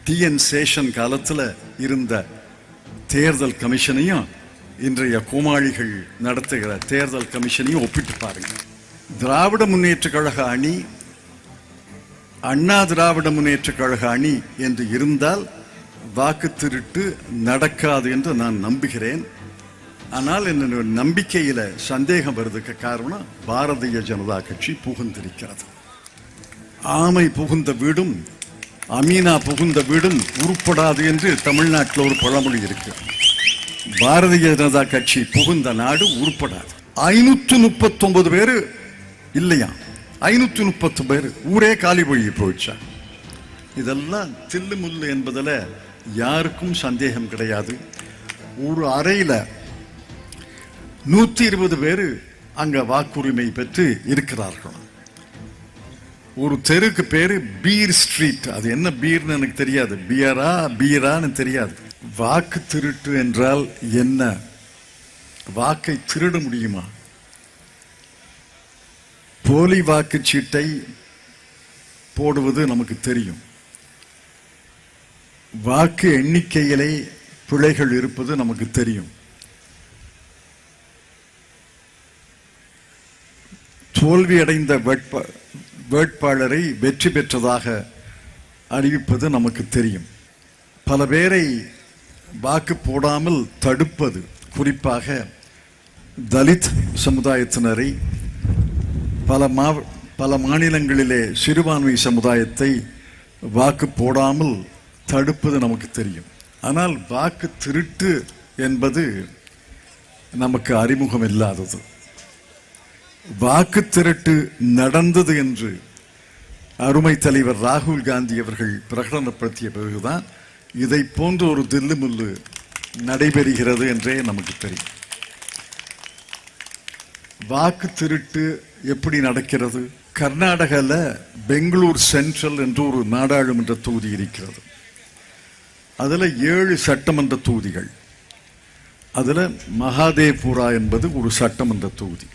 TN Seshan காலத்தில் இருந்த தேர்தல் கமிஷனையும் இன்றைய கோமாளிகள் நடத்துகிற தேர்தல் கமிஷனையும் ஒப்பிட்டு பாருங்க. திராவிட முன்னேற்ற கழக அணி அண்ணா திராவிட முன்னேற்ற கழக அணி என்று இருந்தால் வாக்கு திருட்டு நடக்காது என்று நான் நம்புகிறேன். ஆனால் என்னுடைய நம்பிக்கையில சந்தேகம் வருவதற்கு காரணம் பாரதிய ஜனதா கட்சி புகுந்திருக்கிறது. ஆமை புகுந்த வீடும் அமீனா புகுந்த வீடும் உருப்படாது என்று தமிழ்நாட்டில் ஒரு பழமொழி இருக்கு. பாரதிய ஜனதா கட்சி புகுந்த நாடு உருப்படாது. 539 பேரு இல்லையா, 530 பேர் ஊரே காலி போயிடுச்சா. இதெல்லாம் தில்லு முள்ளு என்பதில் யாருக்கும் சந்தேகம் கிடையாது. ஒரு அறையில் 120 பேர் அங்க வாக்குரிமை பெற்று இருக்கிறார்கள். ஒரு தெருக்கு பேரு பீர் ஸ்ட்ரீட். அது என்ன பீர்னு எனக்கு தெரியாது, பீரான்னு தெரியாது. வாக்கு திருட்டு என்றால் என்ன? வாக்கை திருட முடியுமா? போலி வாக்குச்சீட்டை போடுவது நமக்கு தெரியும். வாக்கு எண்ணிக்கையிலே பிழைகள் இருப்பது நமக்கு தெரியும். தோல்வி அடைந்த வேட்பாளரை வெற்றி பெற்றதாக அறிவிப்பது நமக்கு தெரியும். பல பேரை வாக்கு போடாமல் தடுப்பது, குறிப்பாக தலித் சமுதாயத்தினரை, பல மாநிலங்களிலே சிறுபான்மை சமுதாயத்தை வாக்கு போடாமல் தடுப்பது நமக்கு தெரியும். ஆனால் வாக்கு திருட்டு என்பது நமக்கு அறிமுகம் இல்லாதது. வாக்கு திருட்டு நடந்தது என்று அருமை தலைவர் ராகுல் காந்தி அவர்கள் பிரகடனப்படுத்திய பிறகுதான் இதை போன்ற ஒரு தில்லுமுல்லு நடைபெறுகிறது என்றே நமக்கு தெரியும். வாக்கு திருட்டு எப்படி நடக்கிறது? கர்நாடகாவில் பெங்களூர் சென்ட்ரல் என்று ஒரு நாடாளுமன்ற தொகுதி இருக்கிறது. அதுல 7 சட்டமன்ற தொகுதிகள். அதுல மகாதேவ்புரா என்பது ஒரு சட்டமன்ற தொகுதி.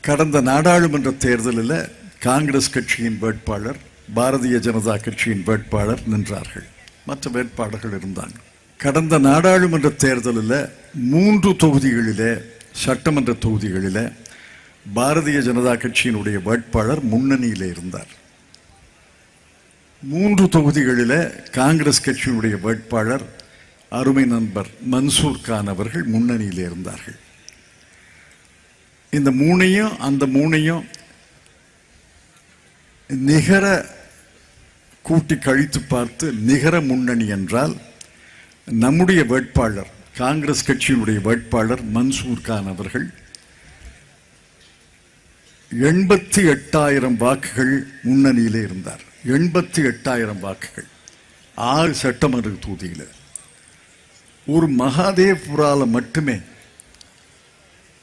கடந்த நாடாளுமன்ற தேர்தலில் காங்கிரஸ் கட்சியின் வேட்பாளர், பாரதிய ஜனதா கட்சியின் வேட்பாளர் நின்றார்கள். மற்ற வேட்பாளர்கள் இருந்தாங்க. கடந்த நாடாளுமன்ற தேர்தலில் 3 தொகுதிகளிலே, சட்டமன்ற தொகுதிகளில் பாரதிய ஜனதா கட்சியினுடைய வேட்பாளர் முன்னணியிலே இருந்தார். 3 தொகுதிகளில் காங்கிரஸ் கட்சியினுடைய வேட்பாளர் அருமை நண்பர் மன்சூர் கான் அவர்கள் முன்னணியிலே இருந்தார்கள். இந்த அந்த மூணையும் நிகர கூட்டி கழித்து பார்த்து நிகர முன்னணி என்றால் நம்முடைய வேட்பாளர், காங்கிரஸ் கட்சியினுடைய வேட்பாளர் மன்சூர் கான் அவர்கள் 88,000 வாக்குகள் முன்னணியிலே இருந்தார். 88,000 வாக்குகள் 6 சட்டமன்ற தொகுதியில். ஒரு மகாதேவ்புரால மட்டுமே,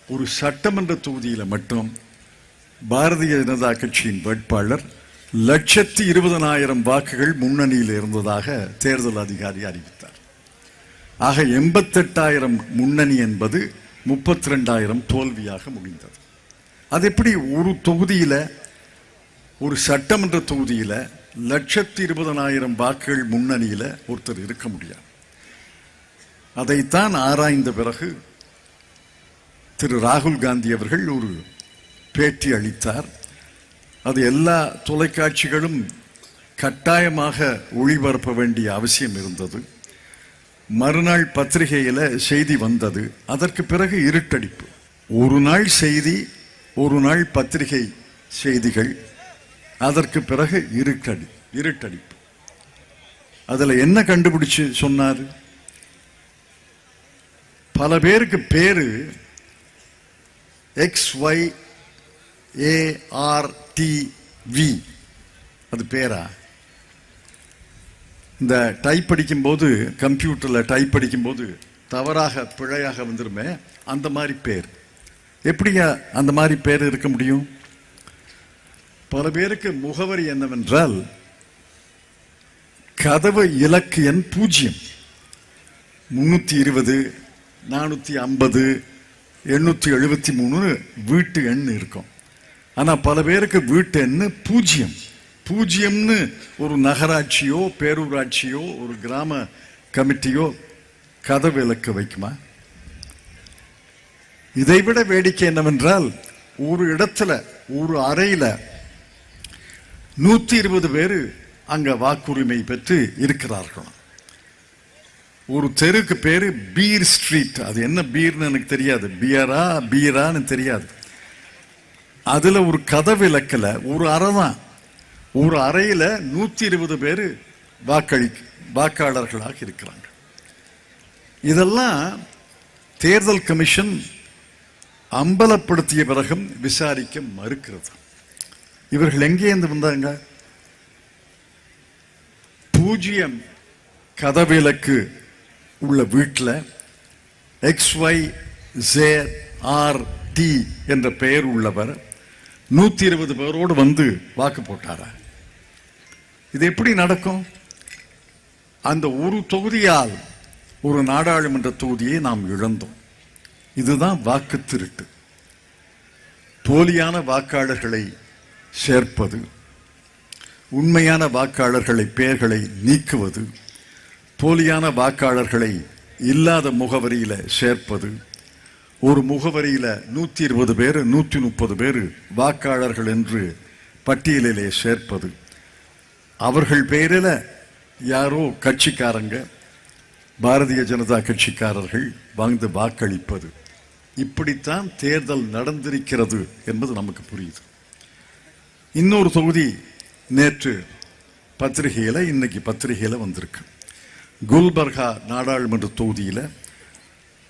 ஒரு சட்டமன்ற தொகுதியில மட்டும் பாரதிய ஜனதா கட்சியின் வேட்பாளர் 120,000 வாக்குகள் முன்னணியில் இருந்ததாக தேர்தல் அதிகாரி அறிவித்தார். ஆக 88,000 முன்னணி என்பது 32,000 தோல்வியாக முடிந்தது. அது எப்படி ஒரு தொகுதியில, ஒரு சட்டமன்ற தொகுதியில 120,000 வாக்குகள் முன்னணியில ஒருத்தர் இருக்க முடியாது? அதைத்தான் ஆராய்ந்த பிறகு திரு ராகுல் காந்தி அவர்கள் ஒரு பேட்டி அளித்தார். அது எல்லா தொலைக்காட்சிகளும் கட்டாயமாக ஒளிபரப்ப வேண்டிய அவசியம் இருந்தது. மறுநாள் பத்திரிகையில செய்தி வந்தது. அதற்கு பிறகு இருட்டடிப்பு. ஒரு நாள் செய்தி, ஒரு நாள் பத்திரிகை செய்திகள், அதற்கு பிறகு இருட்டடிப்பு. அதுல என்ன கண்டுபிடிச்சு சொன்னார்? பல பேருக்கு பேரு XYARTV, அது பேரா? இந்த டைப் அடிக்கும் போது, கம்ப்யூட்டர்ல டைப் அடிக்கும் போது தவறாக பிழையாக வந்துருமே, அந்த மாதிரி பேர். எப்படியா அந்த மாதிரி பேர் இருக்க முடியும்? பல பேருக்கு முகவரி என்னவென்றால் கதவு இலக்கு எண் 0, 320, 450, 873 வீட்டு எண் இருக்கும். ஆனா பல பேருக்கு வீட்டு எண் 0, பூஜ்யம்னு ஒரு நகராட்சியோ பேரூராட்சியோ ஒரு கிராம கமிட்டியோ கதவிலக்கு வைக்குமா? இதைவிட வேடிக்கை என்னவென்றால், ஒரு இடத்துல ஒரு அறையில 120 பேரு அங்க வாக்குரிமை பெற்று இருக்கிறார்கள். ஒரு தெருக்கு பேரு பீர் ஸ்ட்ரீட். அது என்ன பீர்னு எனக்கு தெரியாது, பீரான்னு தெரியாது. அதுல ஒரு கதவிலக்கல ஒரு அறை தான். ஒரு அறையில 120 பேரு வாக்காளர்களாக இருக்கிறாங்க. இதெல்லாம் தேர்தல் கமிஷன் அம்பலப்படுத்திய பிறகும் விசாரிக்க மறுக்கிறது. இவர்கள் எங்கே இருந்து வந்தாங்க? பூஜ்யம் கதவிலக்கு உள்ள வீட்டில் XYZRT என்ற பெயர் உள்ளவர் 120 பேரோடு வந்து வாக்கு போட்டாரா? இது எப்படி நடக்கும்? அந்த ஒரு தொகுதியால் ஒரு நாடாளுமன்ற தொகுதியை நாம் இழந்தோம். இதுதான் வாக்கு திருட்டு. போலியான வாக்காளர்களை சேர்ப்பது, உண்மையான வாக்காளர்களை பெயர்களை நீக்குவது, போலியான வாக்காளர்களை இல்லாத முகவரியில சேர்ப்பது, ஒரு முகவரியில 120 பேர் 130 பேர் வாக்காளர்கள் என்று பட்டியலிலே சேர்ப்பது, அவர்கள் பெயரில் யாரோ கட்சிக்காரங்க, பாரதிய ஜனதா கட்சிக்காரர்கள் வந்து வாக்களிப்பது, இப்படித்தான் தேர்தல் நடந்திருக்கிறது என்பது நமக்கு புரியுது. இன்னொரு தொகுதி நேற்று பத்திரிகையில, இன்னைக்கு பத்திரிகையில வந்திருக்கு. குல்பர்கா நாடாளுமன்ற தொகுதியில,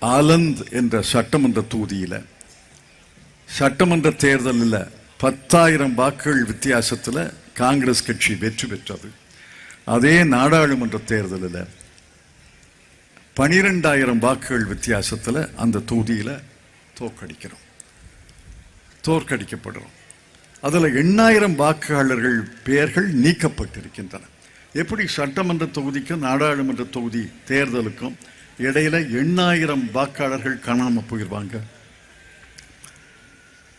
ஆலந்த் என்ற சட்டமன்ற தொகுதியில சட்டமன்ற தேர்தலில் 10,000 வாக்குகள் வித்தியாசத்தில் காங்கிரஸ் கட்சி வெற்றி பெற்றது. அதே நாடாளுமன்ற தேர்தலில் 12,000 வாக்குகள் வித்தியாசத்தில் அந்த தொகுதியில் தோற்கடிக்கப்படுறோம். அதில் 8,000 வாக்காளர்கள் பெயர்கள் நீக்கப்பட்டிருக்கின்றன. எப்படி சட்டமன்ற தொகுதிக்கும் நாடாளுமன்ற தொகுதி தேர்தலுக்கும் இடையில 8,000 வாக்காளர்கள் காணாம போயிருவாங்க?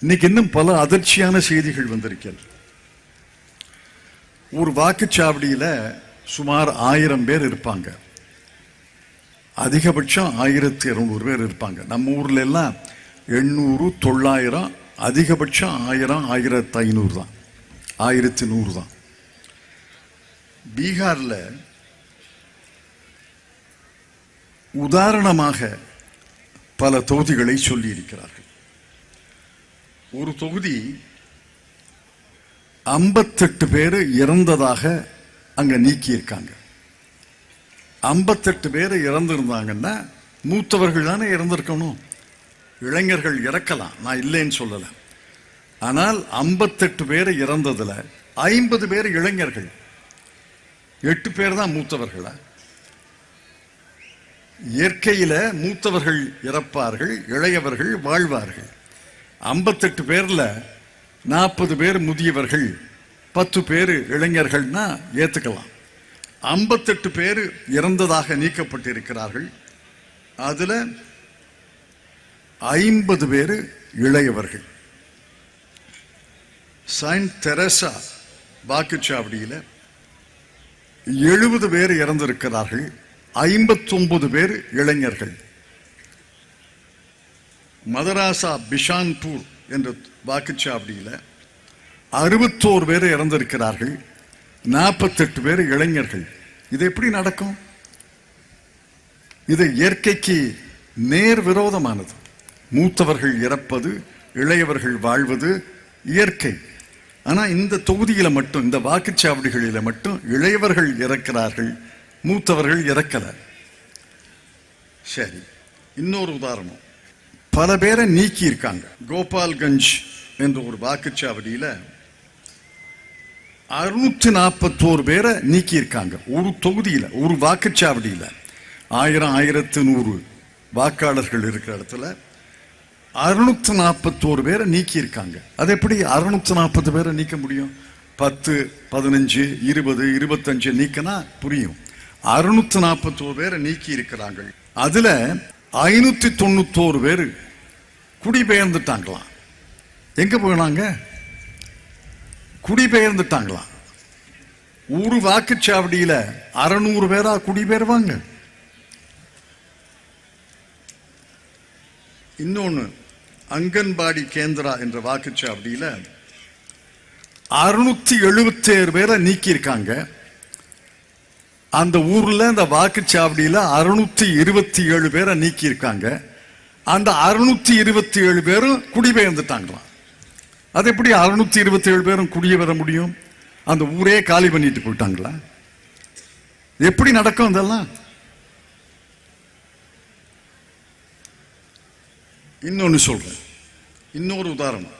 இன்னைக்கு இன்னும் பல அதிர்ச்சியான செய்திகள் வந்திருக்கிறது. ஒரு வாக்குச்சாவடியில சுமார் 1000 பேர் இருப்பாங்க, அதிகபட்சம் 1200 பேர் இருப்பாங்க. நம்ம ஊர்ல எல்லாம் 800, 900, அதிகபட்சம் 1000, 1500 தான், 1100 தான். பீகார்ல உதாரணமாக பல தொகுதிகளை சொல்லி இருக்கிறார்கள். ஒரு தொகுதி 58 பேர் இறந்ததாக அங்க நீக்கி இருக்காங்க. 58 பேர் இறந்திருந்தாங்கன்னா மூத்தவர்கள் தானே இறந்திருக்கணும், இளைஞர்கள் இறக்கலாம், நான் இல்லைன்னு சொல்லல. ஆனால் 58 பேர் இறந்ததுல 50 பேர் இளைஞர்கள், 8 பேர் தான் மூத்தவர்களா? இயற்கையில மூத்தவர்கள் இறப்பார்கள், இளையவர்கள் வாழ்வார்கள். 58 பேர்ல 40 பேர் முதியவர்கள், 10 பேர் இளைஞர்கள்னா ஏத்துக்கலாம். 58 பேர் இறந்ததாக நீக்கப்பட்டிருக்கிறார்கள். அதுல 50 பேர் இளையவர்கள். செயின்ட் தெரசா வாக்குச்சாவடியில 70 பேர் இறந்திருக்கிறார்கள், 59 பேர் இளைஞர்கள். மதராசா பிஷான்பூர் என்ற வாக்குச்சாவடியில 61 பேர் இறந்திருக்கிறார்கள், 48 பேர் இளைஞர்கள். இது எப்படி நடக்கும்? இது இயற்கைக்கு நேர் விரோதமானது. மூத்தவர்கள் இறப்பது, இளையவர்கள் வாழ்வது இயற்கை. ஆனா இந்த தொகுதியில மட்டும், இந்த வாக்குச்சாவடிகளில மட்டும் இளையவர்கள் இறக்கிறார்கள், மூத்தவர்கள் இறக்கல. சரி, இன்னொரு உதாரணம், பல பேரை நீக்கி இருக்காங்க. கோபால்கஞ்ச் என்ற ஒரு வாக்குச்சாவடியில 641 பேரை நீக்கி இருக்காங்க. ஒரு தொகுதியில, ஒரு வாக்குச்சாவடியில 1000, 1100 வாக்காளர்கள் இருக்கிற இடத்துல 641 பேரை நீக்கி இருக்காங்க. அது எப்படி 640 பேரை நீக்க முடியும்? 10, 15, 20, 25 நீக்கினா புரியும். 641 பேரை நீக்கி இருக்கிறாங்க. அதுல 591 பேர் குடிபெயர்ந்துட்டாங்களாம். எங்க போனாங்க? குடிபெயர்ந்துட்டாங்களாம். ஒரு வாக்குச்சாவடியில 600 பேரா குடிபெயர்வாங்க. இன்னொன்னு, அங்கன்வாடி கேந்திரா என்ற வாக்குச்சாவடியில 677 பேரை நீக்கி இருக்காங்க. அந்த ஊர்ல அந்த வாக்குச்சாவடியில 627 பேரை நீக்கி இருக்காங்க. அந்த 627 பேரும் குடிபெயர்ந்துட்டாங்களாம். அது எப்படி 627 பேரும் குடியேற முடியும்? அந்த ஊரே காலி பண்ணிட்டு போயிட்டாங்களா? எப்படி நடக்கும் இதெல்லாம்? இன்னொன்னு சொல்றேன், இன்னொரு உதாரணம்.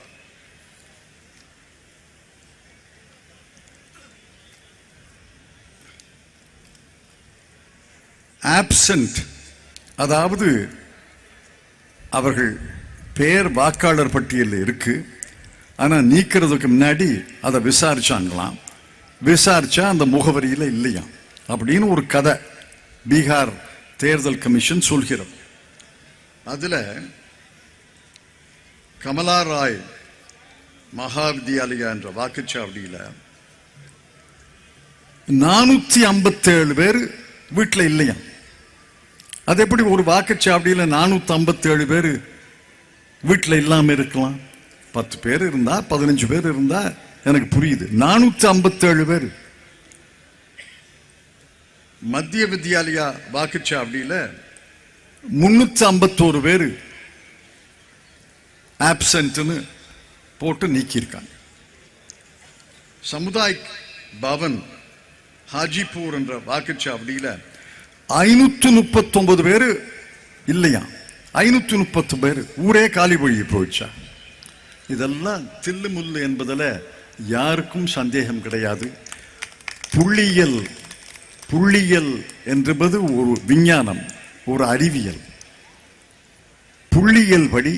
ஆப்சென்ட், அதாவது அவர்கள் பேர் வாக்காளர் பட்டியலில் இருக்கு, ஆனா நீக்கிறதுக்கு முன்னாடி அதை விசாரிச்சாங்களாம். விசாரிச்சா அந்த முகவரியில இல்லையா அப்படின்னு ஒரு கதை பீகார் தேர்தல் கமிஷன் சொல்கிறது. அதுல கமலா ராய் மகா வித்யாலயா என்ற வாக்குச்சாவடியில 457 பேர் வீட்டில் இல்லையா. அது எப்படி ஒரு வாக்குச்சாவடியில 457 பேர் வீட்டில் இல்லாம இருக்கலாம்? 10 பேர் இருந்தா 15 பேர் இருந்தா எனக்கு புரியுது. 457 பேர். மத்திய வித்யாலயா வாக்குச்சாவடியில 351 பேர் ஆப்சென்ட்னு போட்டு நீக்கியிருக்காங்க. சமுதாய் பவன் ஹாஜிபூர் என்ற வாக்குச்சாவடியில 539 பேர் இல்லையா. 530 பேர், ஊரே காலி வழி போயிடுச்சா. இதெல்லாம் தில்லு முள்ளு என்பதில் யாருக்கும் சந்தேகம் கிடையாது. புள்ளியியல் என்பது ஒரு விஞ்ஞானம், ஒரு அறிவியல். புள்ளியியல் படி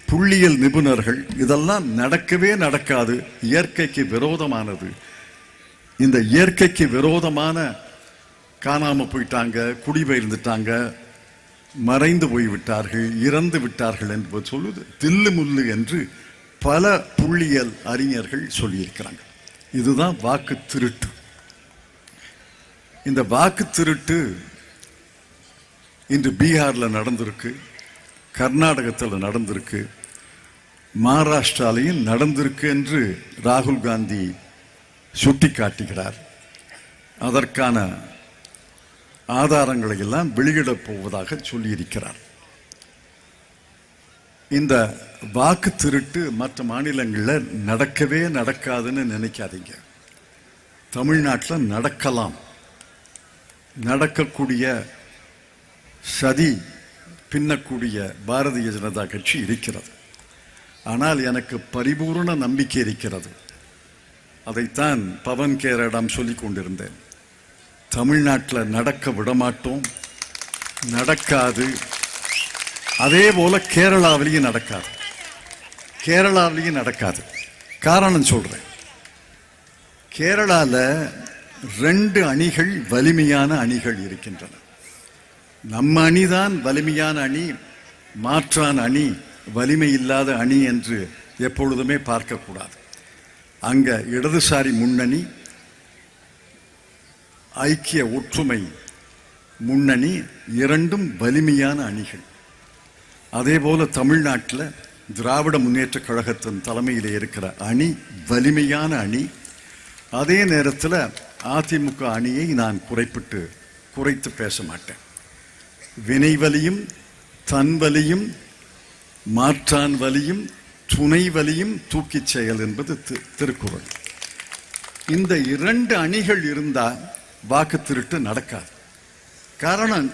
புள்ளியியல் நிபுணர்கள் இதெல்லாம் நடக்கவே நடக்காது, இயற்கைக்கு விரோதமானது. இந்த இயற்கைக்கு விரோதமான காணாம போயிட்டாங்க, குடிபெயர்ந்துட்டாங்க, மறைந்து போய்விட்டார்கள், இறந்து விட்டார்கள் என்பது சொல்லுது தில்லு முள்ளு என்று பல புள்ளியியல் அறிஞர்கள் சொல்லியிருக்கிறாங்க. இதுதான் வாக்கு திருட்டு. இந்த வாக்கு திருட்டு இன்று பீகார்ல நடந்திருக்கு, கர்நாடகத்தில் நடந்திருக்கு, மகாராஷ்டிராலையும் நடந்திருக்கு என்று ராகுல் காந்தி சுட்டி காட்டுகிறார். அதற்கான ஆதாரங்களை எல்லாம் வெளியிடப் போவதாக சொல்லியிருக்கிறார். இந்த வாக்கு திருட்டு மற்ற மாநிலங்களில் நடக்கவே நடக்காதுன்னு நினைக்காதீங்க. தமிழ்நாட்டில் நடக்கலாம். நடக்கக்கூடிய சதி பின்னக்கூடிய பாரதிய ஜனதா கட்சி இருக்கிறது. ஆனால் எனக்கு பரிபூர்ண நம்பிக்கை இருக்கிறது. அதைத்தான் பவன் கேரடம் சொல்லிக் கொண்டிருந்தேன். தமிழ்நாட்டில் நடக்க விடமாட்டோம், நடக்காது. அதே போல கேரளாவிலையும் நடக்காது. கேரளாவிலையும் நடக்காது. காரணம் சொல்றேன். கேரளால 2 அணிகள் வலிமையான அணிகள் இருக்கின்றன. நம்ம அணிதான் வலிமையான அணி, மாற்றான் அணி வலிமை இல்லாத அணி என்று எப்பொழுதுமே பார்க்கக்கூடாது. அங்க இடதுசாரி முன்னணி, ஐக்கிய ஒற்றுமை முன்னணி, இரண்டும் வலிமையான அணிகள். அதே போல தமிழ்நாட்டில் திராவிட முன்னேற்ற கழகத்தின் தலைமையில் இருக்கிற அணி வலிமையான அணி. அதே நேரத்தில் அதிமுக அணியை நான் குறைத்து பேச மாட்டேன். வினை வலியும் தன் வலியும் மாற்றான் வலியும் துணை வலியும் தூக்கிச் செயல் என்பது திருக்குறள். இந்த 2 அணிகள் இருந்தா வாக்கு திருட்டு நடக்காது. காரணம்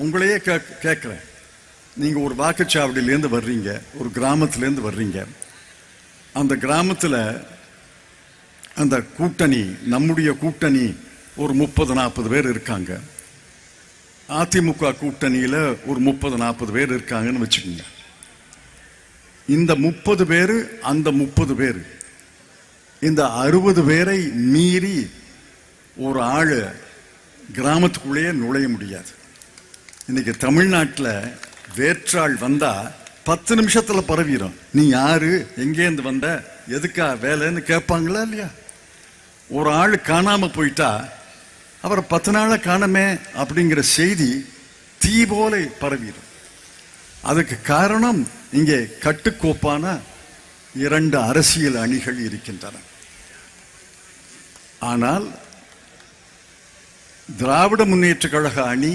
உங்களையே கேட்கிறேன். நீங்க ஒரு வாக்குச்சாவடியிலேருந்து வர்றீங்க, ஒரு கிராமத்திலேருந்து வர்றீங்க. அந்த கிராமத்தில் அந்த கூட்டணி, நம்முடைய கூட்டணி ஒரு 30-40 பேர் இருக்காங்க. அதிமுக கூட்டணியில் ஒரு 30-40 பேர் இருக்காங்கன்னு வச்சுக்கோங்க. இந்த 30 பேர், அந்த 30 பேர், இந்த 60 பேரை மீறி ஒரு ஆள் கிராமத்துக்குள்ளேயே நுழைய முடியாது. இன்னைக்கு தமிழ்நாட்டில் வேற்றாள் வந்தா 10 நிமிஷத்துல பரவிடும். நீ யாரு, எங்கேருந்து வந்த, எதுக்கா வேலைன்னு கேட்பாங்களா இல்லையா? ஒரு ஆள் காணாம போயிட்டா அவரை 10 நாள காணமே அப்படிங்கிற செய்தி தீ போல பரவிடும். அதுக்கு காரணம் இங்கே கட்டுக்கோப்பான 2 அரசியல் அணிகள் இருக்கின்றன. ஆனால் திராவிட முன்னேற்ற கழக அணி,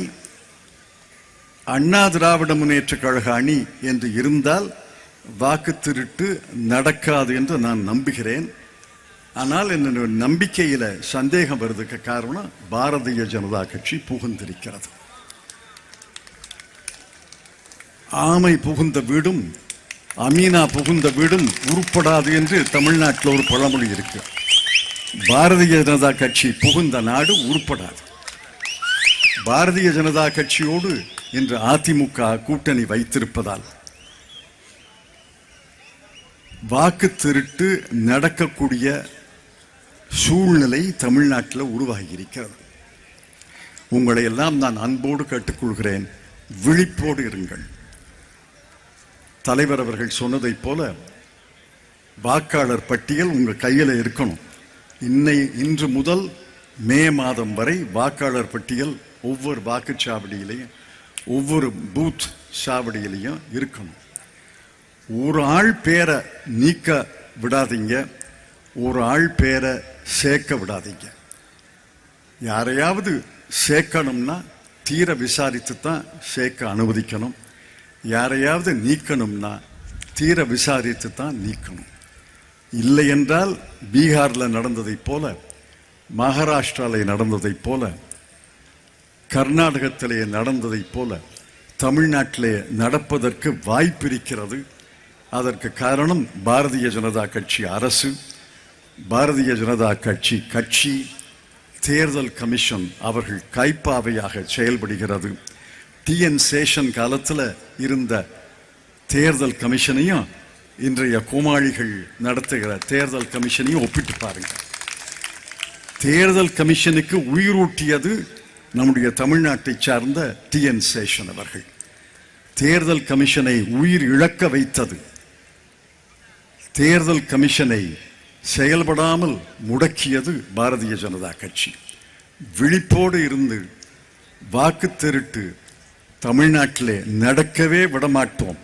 அண்ணா திராவிட முன்னேற்ற கழக அணி என்று இருந்தால் வாக்கு திருட்டு நடக்காது என்று நான் நம்புகிறேன். ஆனால் என்னுடைய நம்பிக்கையில சந்தேகம் வருவதற்கு காரணம் பாரதிய ஜனதா கட்சி புகுந்திருக்கிறது. ஆமை புகுந்த வீடும் அமீனா புகுந்த வீடும் உருப்படாது என்று தமிழ்நாட்டில் ஒரு பழமொழி இருக்கு. பாரதிய ஜனதா கட்சி புகுந்த நாடு உருப்படாது. பாரதிய ஜனதா கட்சியோடு இன்று அதிமுக கூட்டணி வைத்திருப்பதால் வாக்கு திருட்டு நடக்கக்கூடிய சூழ்நிலை தமிழ்நாட்டில் உருவாகி இருக்கிறது. உங்களை எல்லாம் நான் அன்போடு கேட்டுக்கொள்கிறேன், விழிப்போடு இருங்கள். தலைவர் அவர்கள் சொன்னதைப் போல வாக்காளர் பட்டியல் உங்க கையில் இருக்கணும். இன்று முதல் மே மாதம் வரை வாக்காளர் பட்டியல் ஒவ்வொரு வாக்குச்சாவடியிலையும் ஒவ்வொரு பூத் சாவடியிலையும் இருக்கணும். ஒரு ஆள் பேரை நீக்க விடாதீங்க, ஒரு ஆள் பேரை சேர்க்க விடாதீங்க. யாரையாவது சேர்க்கணும்னா தீர விசாரித்து தான் சேர்க்க அனுமதிக்கணும். யாரையாவது நீக்கணும்னா தீர விசாரித்து தான் நீக்கணும். இல்லை என்றால் பீகாரில் நடந்ததைப் போல, மகாராஷ்டிராவில் நடந்ததைப் போல, கர்நாடகத்திலே நடந்ததைப் போல தமிழ்நாட்டிலே நடப்பதற்கு வாய்ப்பு இருக்கிறது. அதற்கு காரணம் பாரதிய ஜனதா கட்சி அரசு, பாரதிய ஜனதா கட்சி தேர்தல் கமிஷன் அவர்கள் கைப்பாவையாக செயல்படுகிறது. டிஎன் சேஷன் காலத்தில் இருந்த தேர்தல் கமிஷனையும் இன்றைய கோமாளிகள் நடத்துகிற தேர்தல் கமிஷனையும் ஒப்பிட்டு பாருங்க. தேர்தல் கமிஷனுக்கு உயிரூட்டியது நம்முடைய தமிழ்நாட்டை சார்ந்த டிஎன் சேஷன் அவர்கள். தேர்தல் கமிஷனை உயிர் இழக்க வைத்தது, தேர்தல் கமிஷனை செயல்படாமல் முடக்கியது பாரதிய ஜனதா கட்சி. விழிப்போடு இருந்து வாக்கு திருட்டு தமிழ்நாட்டிலே நடக்கவே விடமாட்டோம்,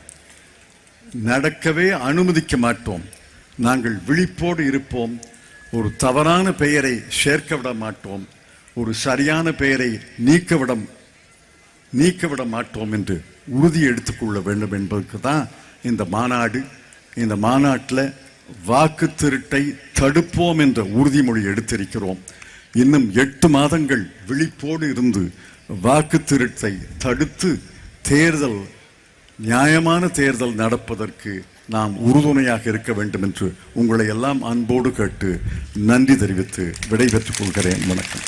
நடக்கவே அனுமதிக்க மாட்டோம். நாங்கள் விழிப்போடு இருப்போம். ஒரு தவறான பெயரை சேர்க்க விட மாட்டோம், ஒரு சரியான பெயரை நீக்க விட மாட்டோம் என்று உறுதி எடுத்துக்கொள்ள வேண்டும் என்பதற்கு தான் இந்த மாநாடு. இந்த மாநாட்டில் வாக்கு திருட்டை தடுப்போம் என்ற உறுதிமொழி எடுத்திருக்கிறோம். இன்னும் 8 மாதங்கள் விழிப்போடு இருந்து வாக்கு திருட்டை தடுத்து நியாயமான தேர்தல் நடப்பதற்கு நாம் உறுதுணையாக இருக்க வேண்டும் என்று உங்களை எல்லாம் அன்போடு கேட்டு நன்றி தெரிவித்து விடைபெற்றுக் கொள்கிறேன். வணக்கம்.